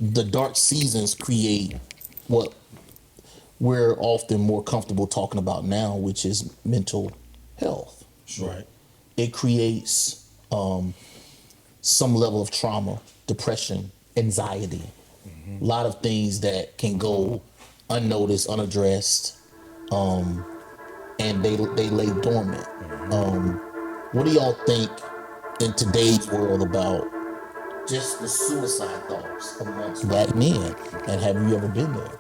the dark seasons create what we're often more comfortable talking about now, which is mental health. Sure. Right. It creates some level of trauma, depression, anxiety, a lot of things that can go unnoticed, unaddressed, and they lay dormant. What do y'all think in today's world about just the suicide thoughts amongst black men? And have you ever been there?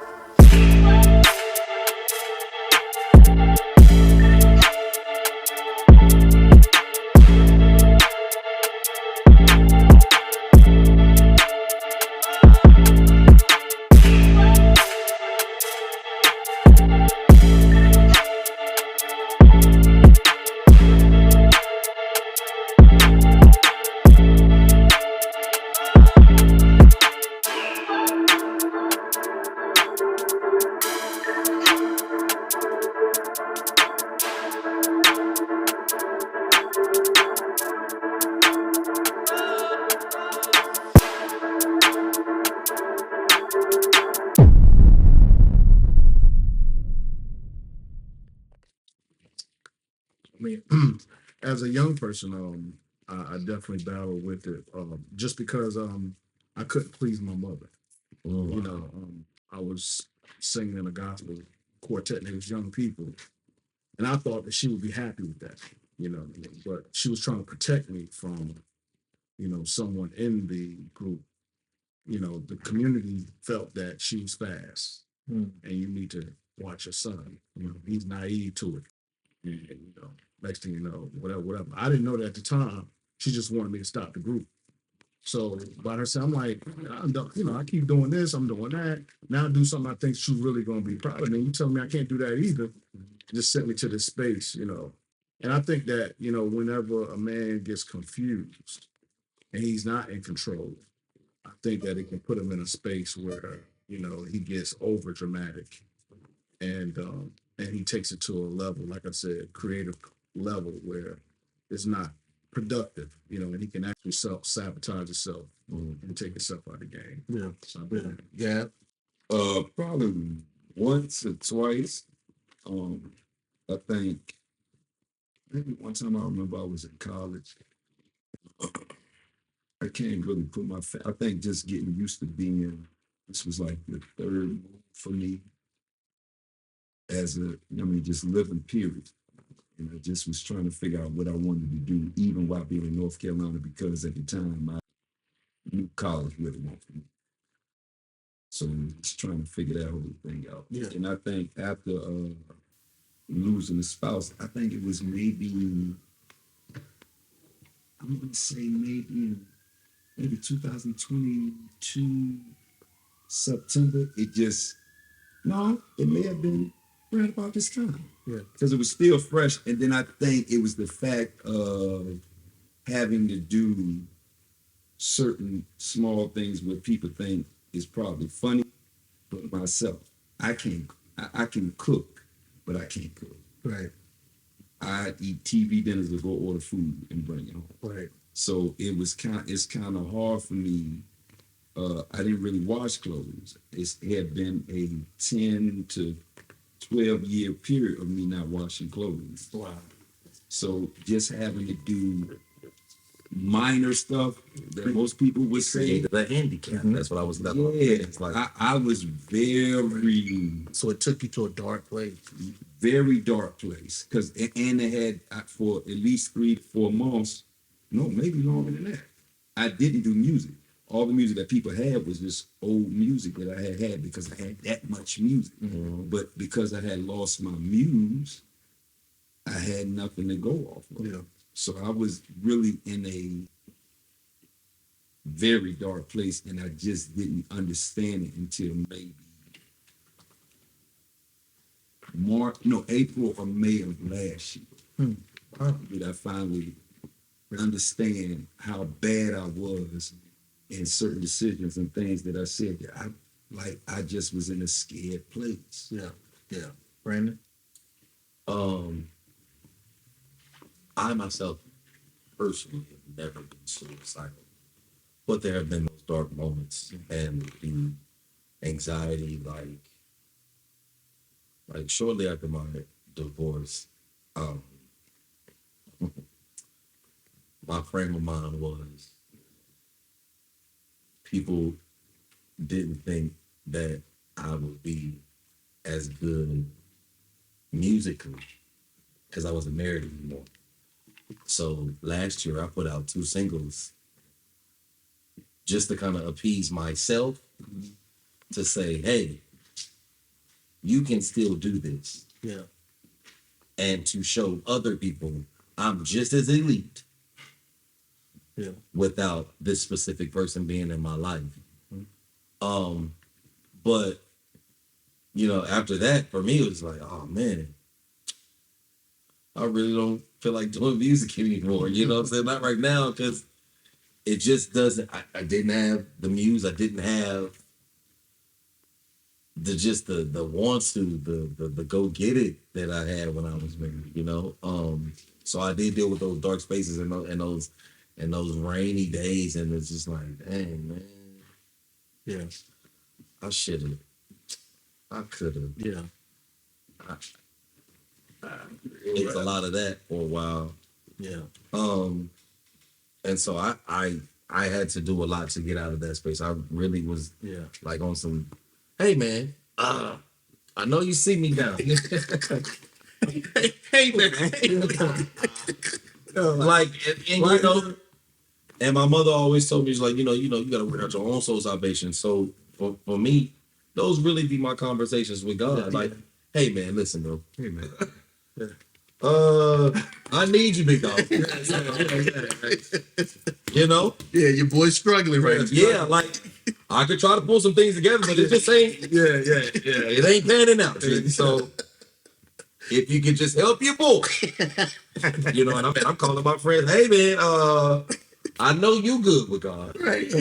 I mean, as a young person, I definitely battled with it, just because I couldn't please my mother. You know, I was singing in a gospel quartet, and it was young people, and I thought that she would be happy with that. You know, but she was trying to protect me from, someone in the group. You know, the community felt that she was fast, and you need to watch your son. You know, he's naive to it. And, next thing you know, whatever, whatever. I didn't know that at the time. She just wanted me to stop the group. So by herself, I'm like, I keep doing this, I'm doing that. Now I do something I think she's really gonna be proud of me. You tell me I can't do that either. Just sent me to this space. And I think that, whenever a man gets confused and he's not in control, I think that it can put him in a space where, he gets over dramatic, and he takes it to a level, like I said, creative level where it's not productive, and he can actually self sabotage himself and take himself out of the game. Yeah. So, Yeah. Yeah. Probably once or twice. Um, I think maybe one time I remember I was in college. I can't really put I think just getting used to being, this was like the third move for me just living period. And I just was trying to figure out what I wanted to do, even while being in North Carolina, because at the time I knew college really wasn't for me. So just trying to figure that whole thing out. Yeah. And I think after losing a spouse, I think it was maybe, I'm gonna say maybe 2022 September. It may have been right about this time. Yeah. Because it was still fresh. And then I think it was the fact of having to do certain small things where people think is probably funny, but myself, I can't. I can cook, but I can't cook. Right. I eat TV dinners or go order food and bring it home. Right. So it's kind of hard for me. I didn't really wash clothes. It had been a 10 to 12-year period of me not washing clothes. Wow. So just having to do minor stuff that most people would say. The handicap. That's what I was left Yeah, It's like, I was very, So it took you to a dark place. very dark place. Because and it had for at least 3 to 4 months, no, maybe longer than that. I didn't do music. All the music that people had was just old music that I had because I had that much music. But because I had lost my muse, I had nothing to go off of. Yeah. So I was really in a very dark place, and I just didn't understand it until maybe April or May of last year. Did I finally understand how bad I was in certain decisions and things that I said that I just was in a scared place. Yeah. Yeah. Brandon? I myself personally have never been suicidal. But there have been those dark moments and the anxiety, like shortly after my divorce, um, my frame of mind was people didn't think that I would be as good musically because I wasn't married anymore. So last year I put out 2 singles just to kind of appease myself to say, hey, you can still do this. Yeah. And to show other people I'm just as elite Yeah. without this specific person being in my life. But after that, for me, it was like, oh man, I really don't feel like doing music anymore. You know what I'm saying? Not right now, because it just doesn't. I didn't have the muse. I didn't have the wants to the go get it that I had when I was married. So I did deal with those dark spaces and those rainy days, and it's just like, dang man, Yeah. I should have, I could have. Yeah. It was a lot of that for a while. Yeah. And so I had to do a lot to get out of that space. I really was like on some, hey man, I know you see me now. hey man, like and and my mother always told me, she's like, you gotta work out your own soul salvation. So for me, those really be my conversations with God. Like, hey man, listen, bro. Hey man. I need you, big dog. Yeah, your boy's struggling right now. Yeah, like I could try to pull some things together, but it just ain't. It ain't panning out. So if you could just help your boy, and I'm calling my friends. Hey man, I know you good with God. Right.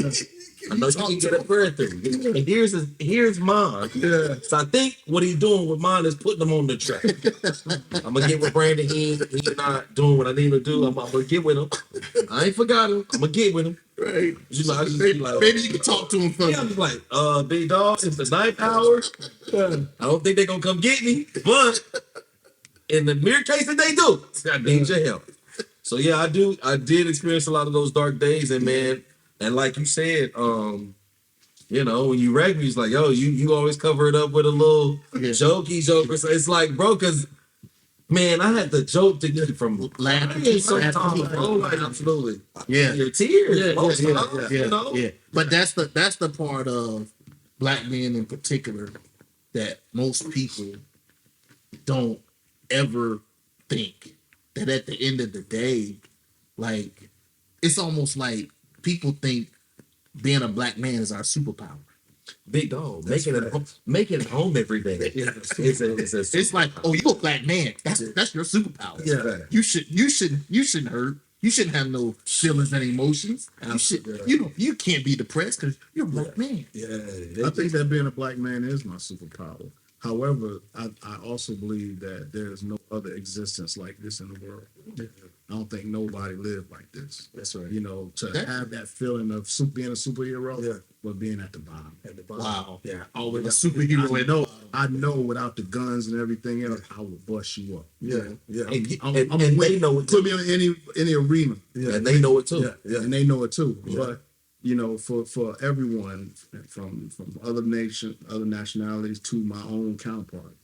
I know you can get a prayer through. And here's mine. Yeah. So I think what he's doing with mine is putting them on the track. I'm gonna get with Brandon. He's not doing what I need to do. I'm gonna get with him. I ain't forgot him. I'm gonna get with him. Right. Maybe you can talk to him for I'm just like, big dog, it's the 9th hour. I don't think they're gonna come get me, but in the mere case that they do, I need your help. So yeah, I did experience a lot of those dark days, and man, and like you said, when you wreck me, it's like, yo, you always cover it up with a little jokey joke. So it's like, bro, because man, I had to joke to get from laughing sometimes, bro. Like, absolutely, your tears, Yeah. But that's the part of black men in particular that most people don't ever think that at the end of the day, like, it's almost like people think being a black man is our superpower. Big dog, making it home every day. It's like, oh, you a black man. That's your superpower. Yeah. You shouldn't hurt. You shouldn't have no feelings and emotions. You can't be depressed because you're a black man. Yeah. I think that being a black man is my superpower. However, I also believe that there's no other existence like this in the world. I don't think nobody lived like this. That's right. To have that feeling of being a superhero, but being at the bottom. Wow. Yeah, always a superhero. I know without the guns and everything else, I will bust you up. Yeah. And they know it too. Put me in any arena. Yeah. And they know it too. Yeah. And they know it too. Yeah. But for everyone from other nationalities to my own counterpart,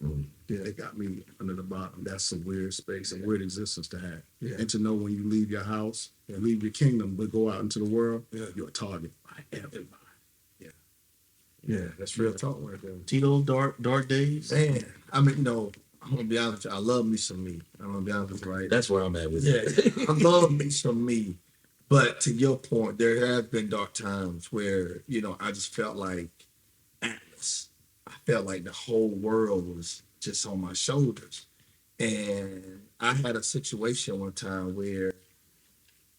they got me under the bottom. That's a weird space, a weird existence to have. Yeah. And to know when you leave your house, leave your kingdom, but go out into the world, you're a target by everybody. Yeah, that's real talk right there. Tito, dark days. Man, I mean, I'm gonna be honest with you. I love me some me. I'm gonna be honest with you, right? That's where I'm at with it. I love me some me. But to your point, there have been dark times where, I just felt like Atlas. I felt like the whole world was just on my shoulders. And I had a situation one time where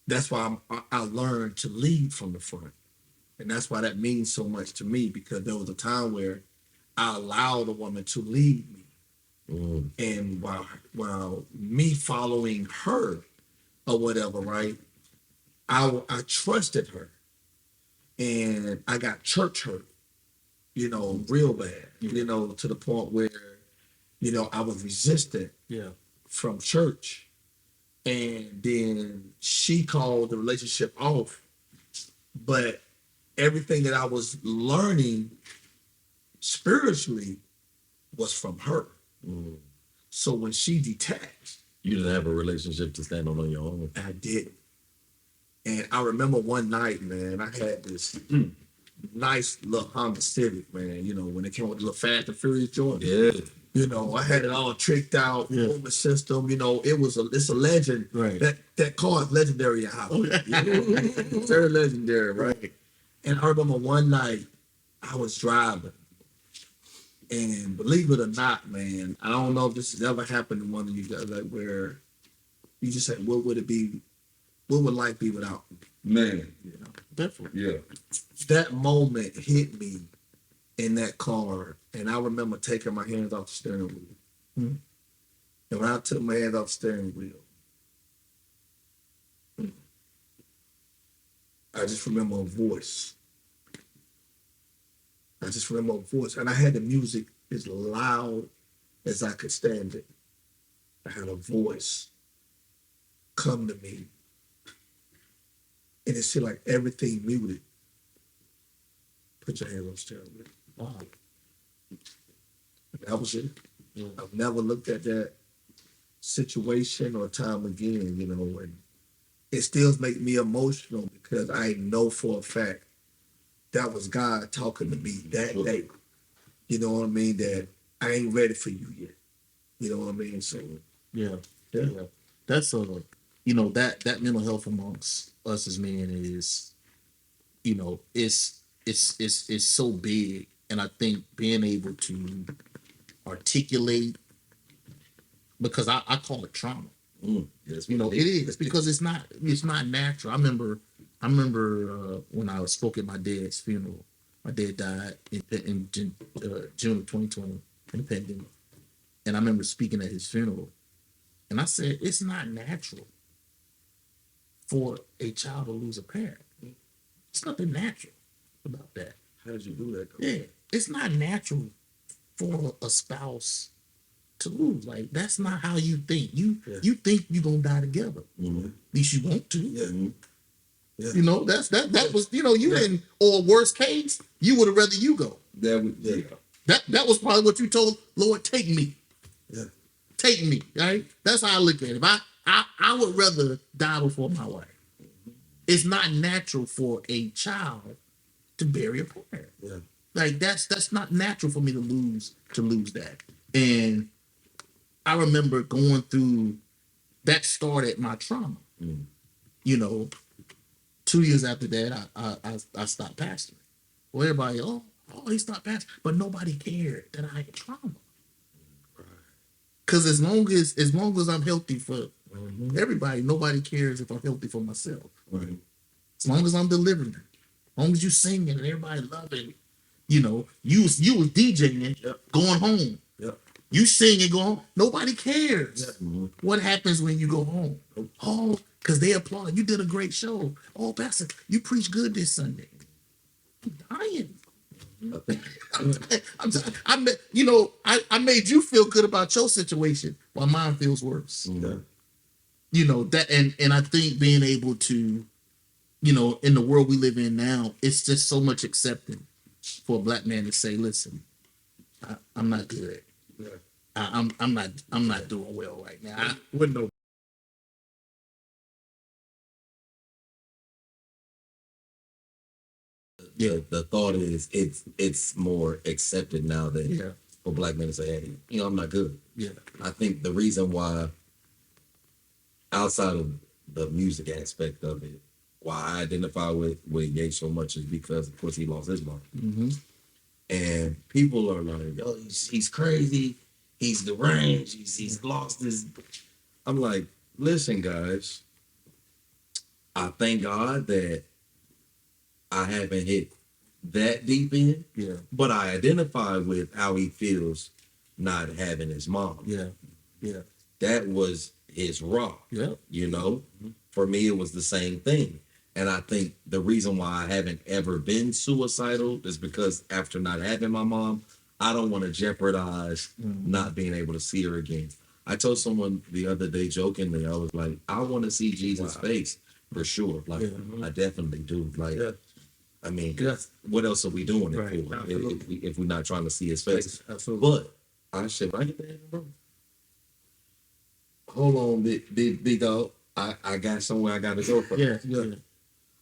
that's why I learned to lead from the front. And that's why that means so much to me, because there was a time where I allowed a woman to lead me. And while me following her or whatever, right, I trusted her. and I got church hurt, real bad, to the point where, I was resistant Yeah. from church. And then she called the relationship off. But everything that I was learning spiritually was from her. Mm. So when she detached, You didn't have a relationship to stand on your own. I did. And I remember one night, man, I had this nice little Honda Civic, man, when it came with the little Fast and Furious joint. Yeah. I had it all tricked out, Yeah. movement system, it's a legend. Right. That car is legendary in Hollywood. Very legendary, right? And I remember one night I was driving, and believe it or not, man, I don't know if this has ever happened to one of you guys, like where you just say, what would life be without me? Man, Definitely. yeah. That moment hit me in that car, and I remember taking my hands off the steering wheel. Mm. And when I took my hands off the steering wheel, I just remember a voice. And I had the music as loud as I could stand it. I had a voice come to me, and it seemed like everything muted. Put your hands on the steering wheel. Wow. That was it. Yeah. I've never looked at that situation or time again, and it still makes me emotional because I know for a fact that was God talking to me that day. You know what I mean? That I ain't ready for you yet. You know what I mean? So Yeah. Yeah. Yeah. That's that mental health amongst us as men is, it's so big. And I think being able to articulate, because I call it trauma. Yes, It is because it's not natural. I remember when I spoke at my dad's funeral. My dad died in June of 2020 in the pandemic, and I remember speaking at his funeral, and I said it's not natural for a child to lose a parent. It's nothing natural about that. how did you do that? Yeah, it's not natural for a spouse to lose. Like that's not how you think. You think you're gonna die together. Mm-hmm. At least you want to. Yeah. Yeah. That was in, or worst case, you would have rather you go. That would, yeah. That was probably what you told Lord, take me. Yeah. Take me. Right? That's how I look at it. I would rather die before my wife. It's not natural for a child to bury a parent. Yeah. Like that's not natural for me to lose that. And I remember going through that started my trauma. Mm. 2 years after that, I stopped pastoring. Well, everybody, he stopped pastoring, but nobody cared that I had trauma. Because as long as I'm healthy for everybody, nobody cares if I'm healthy for myself. Right. As long as I'm delivering, as long as you singing and everybody loving, you was DJing, going home. Yep. You sing and go home. Nobody cares. Mm-hmm. What happens when you go home? Oh, because they applaud. You did a great show. Oh, Pastor, you preached good this Sunday. I'm dying. I made you feel good about your situation while mine feels worse. Mm-hmm. That, and I think being able to, in the world we live in now, it's just so much accepting for a black man to say, listen, I'm not good. Yeah. I'm not doing well right now. Wouldn't know. The thought is it's more accepted now that Yeah. for black men to say, hey, I'm not good. Yeah. I think the reason why, outside of the music aspect of it, why I identify with Ye so much is because, of course, he lost his mom. Mm-hmm. And people are like, yo, he's crazy, he's deranged, he's lost his. I'm like, listen, guys, I thank God that I haven't hit that deep in, Yeah. but I identify with how he feels not having his mom. Yeah. Yeah. That was his rock. Yeah. For me, it was the same thing. And I think the reason why I haven't ever been suicidal is because after not having my mom, I don't want to jeopardize not being able to see her again. I told someone the other day jokingly, I was like, I want to see Jesus' face for sure. Like, I definitely do. Like, Yeah. I mean, Yeah. what else are we doing it Right. for Absolutely. if we're not trying to see his face? Absolutely. But I said, I get that, bro. Hold on, big dog. I got somewhere I got to go from. Yeah.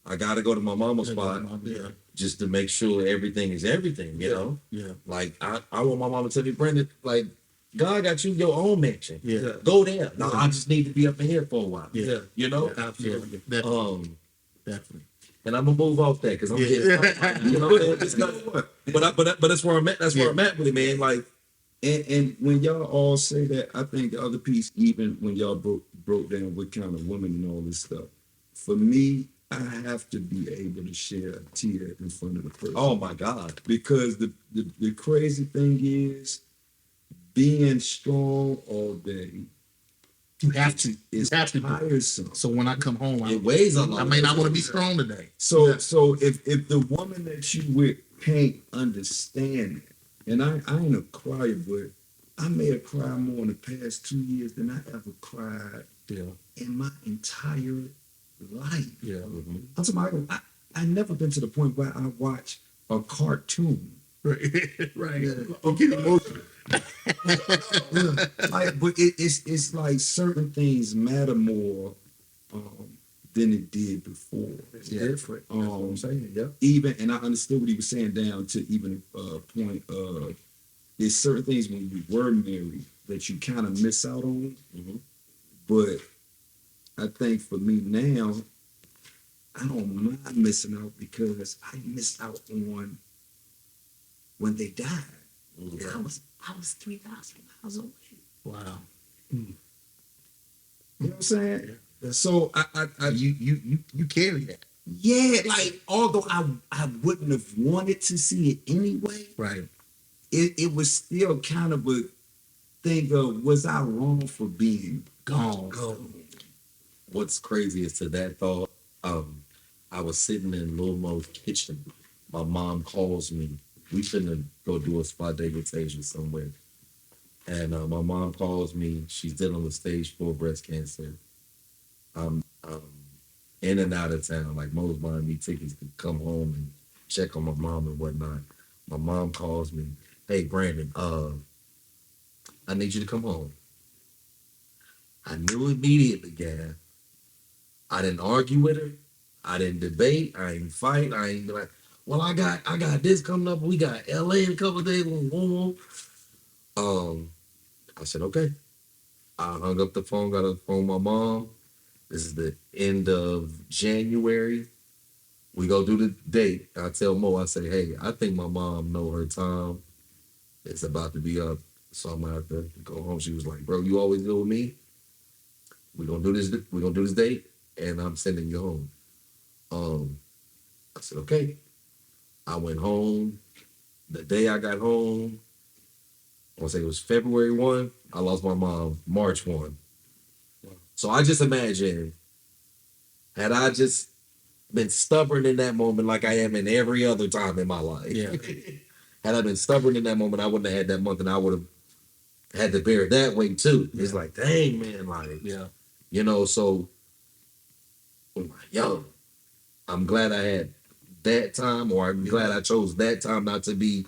I got to go to my mama's spot Yeah. just to make sure everything is everything, you know? Yeah. Like, I want my mama to tell me, Brandon, like, God got you your own mansion. Yeah. Go there. No, I just need to be up in here for a while. Yeah. You know? Absolutely. Definitely. And I'm gonna move off that because I'm Yeah. getting, you know what I'm saying? But that's where I'm at. That's where I'm at with it, man. Like, And when y'all all say that, I think the other piece, even when y'all broke down what kind of women and all this stuff, for me, I have to be able to share a tear in front of the person. oh my God. Because the crazy thing is, being strong all day You have to. You is have to. Do it. tiresome. So when I come home, It weighs a lot. I may not want to be strong today. So if the woman that you with can't understand it, and I ain't a crier, but I may have cried more in the past 2 years than I ever cried in my entire life. Yeah. I'm talking about, I never been to the point where I watch a cartoon. Right. You get emotional. Like, but it's like certain things matter more than it did before. It's different. That's what I'm saying. Yeah. Even, and I understood what he was saying down to even a point of, there's certain things when you were married that you kind of miss out on. But I think for me now, I don't mind missing out because I missed out on when they died. I was 3,000 miles away. Wow. You know what I'm saying? So I You carry that. yeah, like although I wouldn't have wanted to see it anyway, Right. it was still kind of a thing of, was I wrong for being Gone. What's crazy is to that thought, I was sitting in Lil Mo's kitchen. My mom calls me. We finna go do a spot invitation somewhere. And my mom calls me. She's dealing with stage 4 breast cancer. I'm in and out of town. Like, Mo's buying me tickets to come home and check on my mom and whatnot. My mom calls me, hey, Brandon, I need you to come home. I knew immediately, Gav. I didn't argue with her. I didn't debate. I ain't fight. I ain't like, well, I got this coming up. We got LA in a couple of days. I said, okay. I hung up the phone, got a phone with my mom. This is the end of January. We go do the date. I tell Mo, I say, hey, I think my mom know her time. It's about to be up. So I'm gonna have to go home. She was like, bro, you always deal with me. We're gonna do this date, and I'm sending you home. I said, okay. I went home. The day I got home, I want to say it was February 1. I lost my mom March 1. So I just imagine, had I just been stubborn in that moment like I am in every other time in my life. Yeah. Had I been stubborn in that moment, I wouldn't have had that month, and I would have had to bear it that way too. Yeah. It's like, dang, man, like, Yeah. you know, so, yo, I'm glad I had that time, or I'm glad I chose that time not to be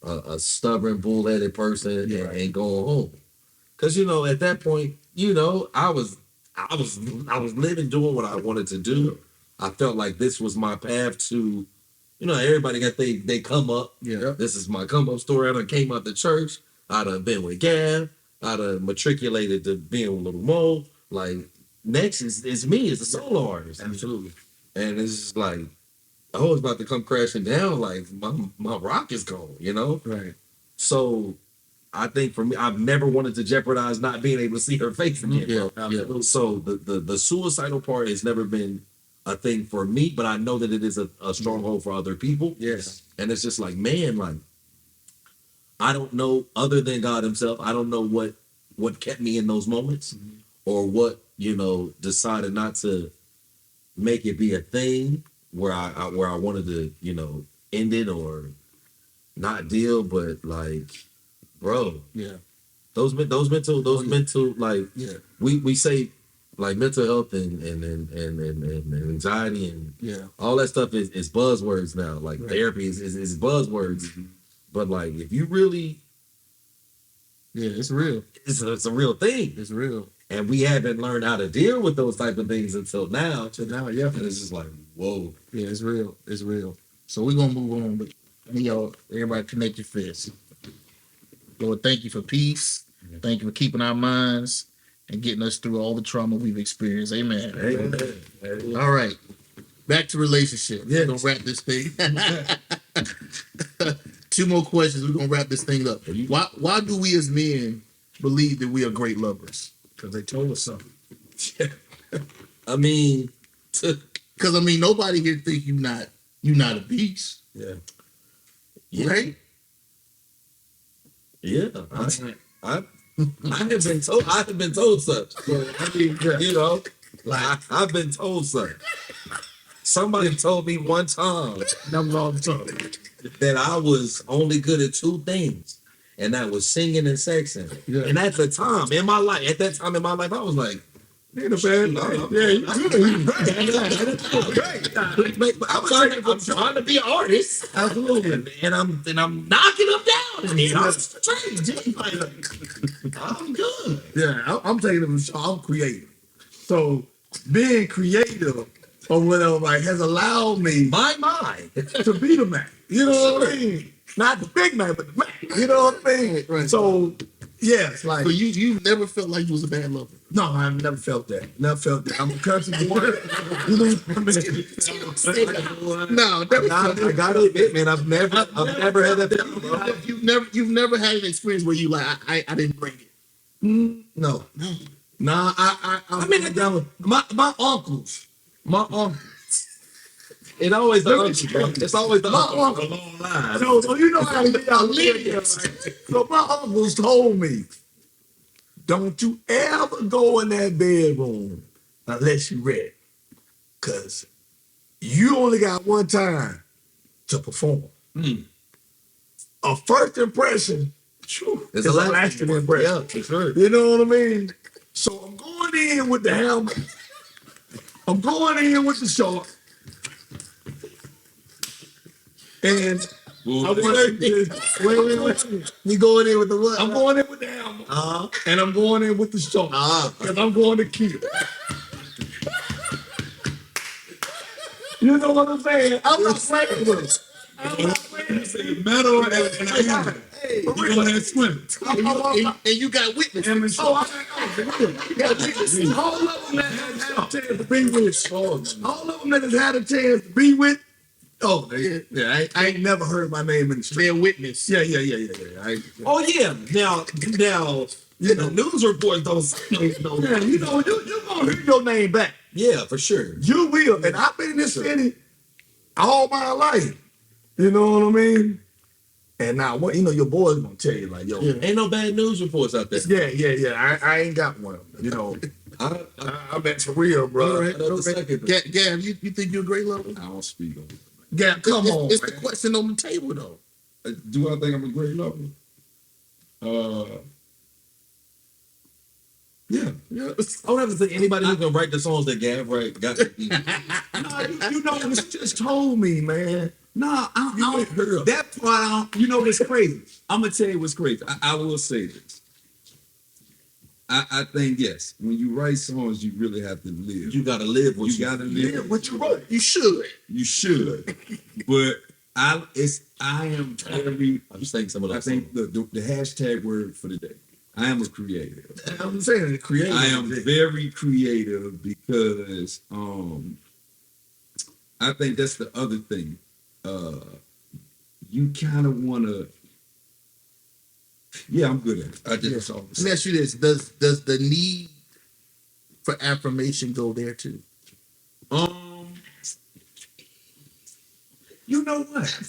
a stubborn, bullheaded person and going home. Because, you know, at that point, you know, I was living, doing what I wanted to do. I felt like this was my path to, you know, everybody got they come up. Yeah. This is my come up story. I done came out the church. I done been with Gav. I done matriculated to being with Little Mo. Like, next is me as a solo artist. Absolutely. And it's just like, oh, it's about to come crashing down. Like, my rock is gone, you know? Right. So I think for me, I've never wanted to jeopardize not being able to see her face again. Yeah, Bro. absolutely. So the suicidal part has never been a thing for me, but I know that it is a stronghold for other people. Yes. And it's just like, man, like, I don't know, other than God himself, I don't know what kept me in those moments or what, you know, decided not to make it be a thing where where I wanted to, end it or not deal, but like, bro, Yeah. those mental like Yeah. we say like mental health and anxiety and Yeah. all that stuff is buzzwords now. Like Right. therapy is buzzwords, but like if you really, Yeah. It's real. it's a real thing, It's real. and we haven't learned how to deal with those type of things until now. So now, yeah. And it's just like, whoa. Yeah. It's real. It's real. So we're gonna move on, but everybody connect your fists. Lord, thank you for peace. Thank you for keeping our minds and getting us through all the trauma we've experienced. Amen. Hey, All right. Back to relationships. Yes. We're gonna wrap this thing. 2 more questions. We're gonna wrap this thing up. Why do we as men believe that we are great lovers? Because they told us something. I mean, Because nobody here think you're not a beast, yeah, right? yeah. I have been told such. So, I mean, like I've been told such. Somebody told me one time that I was only good at 2 things, and that was singing and sexing. Yeah. And at that time in my life, I was like, Ain't a bad I'm trying to be an artist. Absolutely. And I'm knocking them down. And I'm straight. Like, I'm good. Yeah, I'm taking it from I'm creative. So being creative or whatever like has allowed me My mind. to be the man. You know what I mean? Not the big man, but the man. You know what I mean? Right. So yes, like So you never felt like you was a bad lover. no, I've never felt that. Never felt that. I'm a country boy. You know what I mean? No, never felt I gotta admit, man, I've never had that feeling. You've never had an experience where you like I didn't bring it. No. No. Nah, I mean, my uncles. It's always the uncle, bro. It's always the My uncle. uncle. A long line. So you know how they are living. So my uncles told me, don't you ever go in that bedroom unless you're ready. Cause you only got one time to perform. A first impression It's is a a lasting impression. Yeah, for sure. You know what I mean? So I'm going in with the helmet. I'm going in with the short. And I want wait. You going in with the what? I'm going in with the helmet. And I'm going in with the short. Because I'm going to kill. You know what I'm saying? I'm not playing with it. I'm not playing with it. Metal and I For you real. go ahead swimming. And you got witnesses. Oh, you got witnesses. All of them that has had a chance to be with. All of them that has had a chance to be with. Oh, yeah. I ain't never heard my name in the street. They're witness. Yeah. Oh yeah. Now, the news reports don't say no. Yeah, you know, you're gonna hear your name back. Yeah, for sure. You will. And I've been in this city all my life. You know what I mean? And now, what your boy's gonna tell you, like, yo, Ain't no bad news reports out there. yeah. I ain't got one. You know, I'm at for real, bro. All right. That's the second. Gav, you think you're a great lover? I don't speak on it. Yeah, come on, It's man. the question on the table though. Do I think I'm a great lover? Yeah. Yeah. I would have to say anybody who can write the songs that Gav got to be. Nah, you know, you just told me, man. No, I ain't heard don't. of That part, I don't. You know what's crazy? I'm gonna tell you what's crazy. I will say this. I think yes. When you write songs, you really have to live. You gotta live what You gotta Yeah, live. what you wrote? You should. You should. But I am very. I'm just saying some of I those. think the hashtag word for the day. I am a creative. I'm saying the creative. I am very creative because I think that's the other thing. You kind of want to. Yeah, I'm good at it. I just Let me ask you this: Does the need for affirmation go there too? You know what?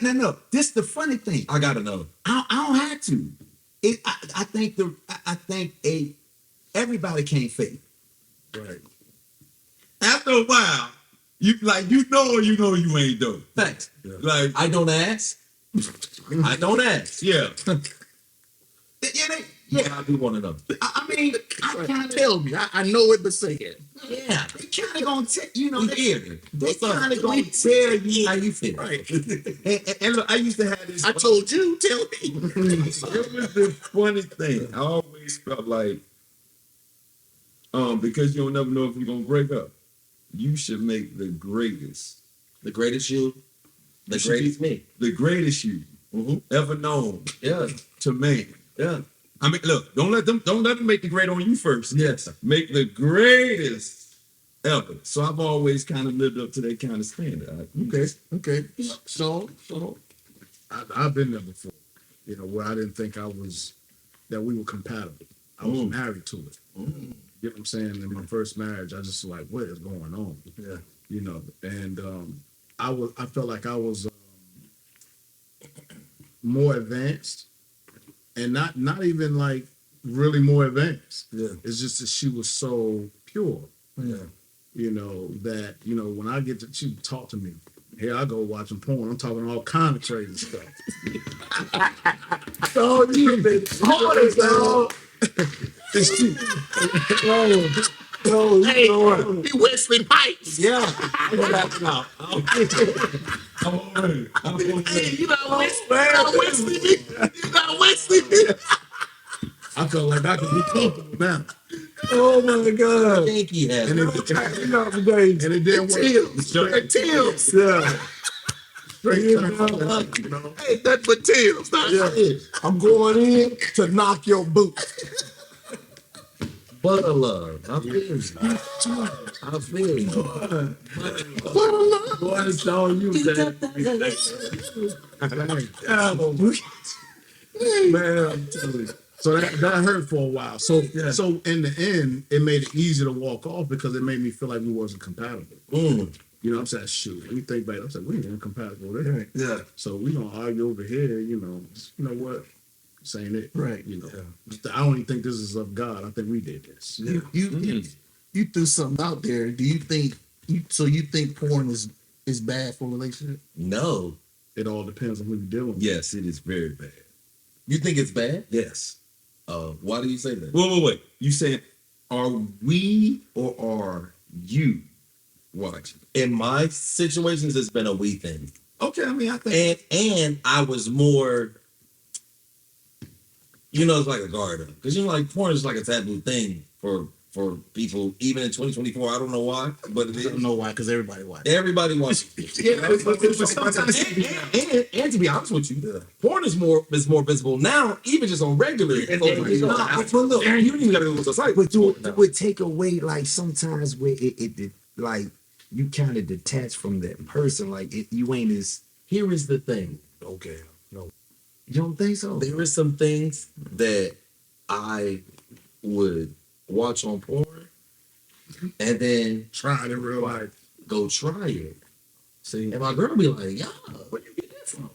No. This the funny thing. I gotta know. I don't have to. I think everybody can't fake. Right. After a while, you you ain't dope. Thanks. Like, I don't ask. I don't ask. yeah. Yeah, I do want to know. I mean, I kind of, Tell me. I know what to say. Yeah. they kind of gonna tell you know We they, here. they kind of gonna tell you. How you feel? Right. And look, I used to have this. I told you. Tell me. It was the funny thing. I always felt like, because you don't never know if you're gonna break up, you should make the greatest The greatest you, the should greatest be- me. the greatest you Mhm. ever known Yeah, to man. yeah. I mean, look, don't let them make the great on you first. Yes. Make the greatest ever. So I've always kind of lived up to that kind of standard. Okay. So I've been there before, you know, where I didn't think that we were compatible. I was married to it. You know what I'm saying? In my first marriage, I just like, what is going on? Yeah. You know, and I felt like I was more advanced, and not even like really more advanced. Yeah. It's just that she was so pure. Yeah. You know, that, you know, when I get to, she would talk to me. Here I go watching porn. I'm talking all kind of crazy stuff. So you been hard, dog. hey, he Wesley Pipes. Yeah. I'm laughing out. I'm already. Hey, you not Wesley. You not Wesley. I felt like I could be comfortable now. Oh my God! Yankee has. And it, and it didn't work. Straight Tim's. Yeah. Straight Yeah. turn, you know. Hey, nothing but Tim's. I'm going in to knock your boot. Butter love. I feel you. I feel you. Boy, it's on you, man. Man, I'm telling you. So that hurt for a while. So in the end, it made it easy to walk off because it made me feel like we wasn't compatible. You know, I'm saying, shoot, let me think back. I'm saying, we ain't compatible there. Yeah. So we gonna argue over here, you know what? This ain't it. Right. You know. I don't even think this is of God. I think we did this. Yeah. You threw something out there. Do you think you think porn is bad for a relationship? No. It all depends on who you're dealing with. Yes, it is very bad. You think it's bad? Yes. Why do you say that? Wait. You saying, are we or are you watching? In my situations, it's been a we thing. Okay, I mean, I think. And I was more, you know, it's like a garden. Because, you know, like porn is like a taboo thing for people, even in 2024. I don't know why, but it I is. don't know why, because everybody watches. Everybody watches it. And to be honest with you, porn is more visible now, even just on regular. But look, you don't even gotta go to the site. but it would take away like sometimes where it like you kind of detach from that person. Like you ain't as Here is the thing. okay. No, you don't think so? There are some things that I would watch on porn and then Trying in real life. go try it. See, And my girl be like, "Yeah, where you get that from?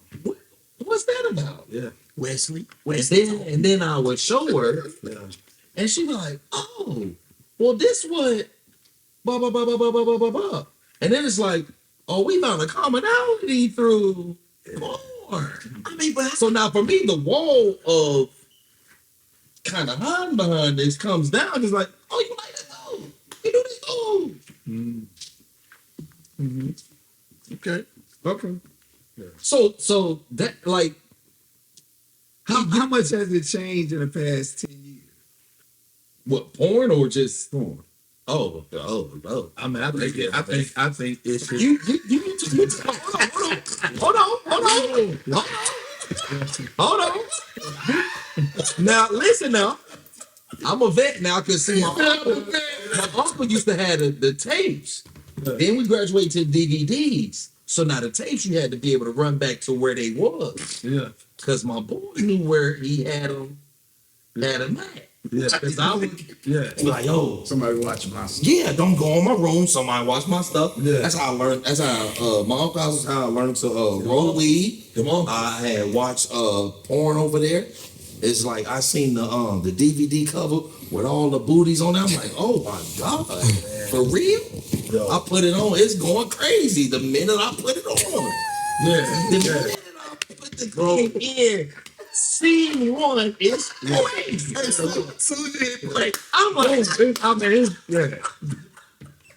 What's that about?" yeah, Wesley. And then I would show her, yeah. and she be like, "Oh, well, this what blah blah blah blah blah blah blah blah blah." And then it's like, "Oh, we found a commonality through porn." I mean, but So now for me, the wall of kind of hiding behind this comes down. It's like, "Oh, you like this? Oh, you do this? Oh." Okay. Okay. So that like how much has it changed in the past 10 years? what porn or just Porn. oh. I mean, I think it's You hold on. Now listen now. I'm a vet now because see my uncle used to have the tapes. Then we graduated to DVDs. So now the tapes you had to be able to run back to where they was. yeah. Because my boy knew where he had them at. Yeah, Because I would yeah. like, yo, Somebody watching my stuff. yeah, don't go in my room. Somebody watch my stuff. Yeah. That's how I learned. That's how my uncle's house is how I learned to roll weed. Come on. I had watched porn over there. It's like I seen the DVD cover with all the booties on it. I'm like, oh my god, for real? Yo. I put it on. It's going crazy the minute I put it on. Yeah, The yeah. minute I put the thing in, scene one is crazy. Like, I'm like, I mean, yeah.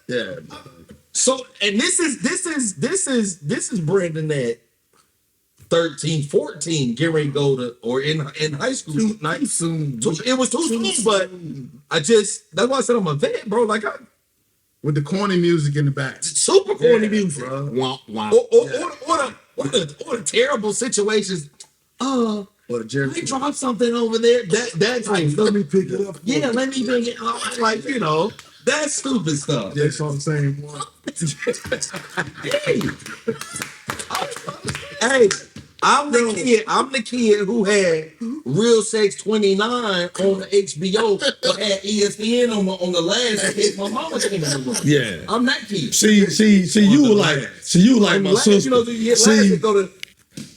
Yeah. so, and this is Brandon at 13, 14, getting ready to go to, or in high school. Too soon. It was too soon, but that's why I said I'm a vet, bro. Like, With the corny music in the back. super corny music. bro. Wah, wah. Or the terrible situations. Or the Jerry. I dropped something over there. That's like, Let me pick it up. yeah, let me bring it. Like, that's stupid stuff. Yeah, it's on the same one. Hey, I'm the kid who had Real Sex 29 on the HBO, but had ESPN on the last hit my mama came in the room. Yeah. I'm that kid. See, you were like my Last, sister. see, go to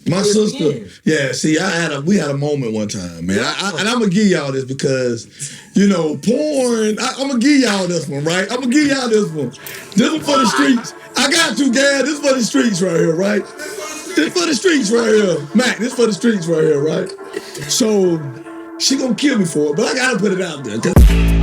My ESPN. sister, yeah. See, we had a moment one time, man. And I'm gonna give y'all this because, porn. I'm gonna give y'all this one, right? I'm gonna give y'all this one. This one for the streets. I got you, Gad. This for the streets right here, right? This for the streets right here, Mac. This for the streets right here, right? So she gonna kill me for it, but I gotta put it out there.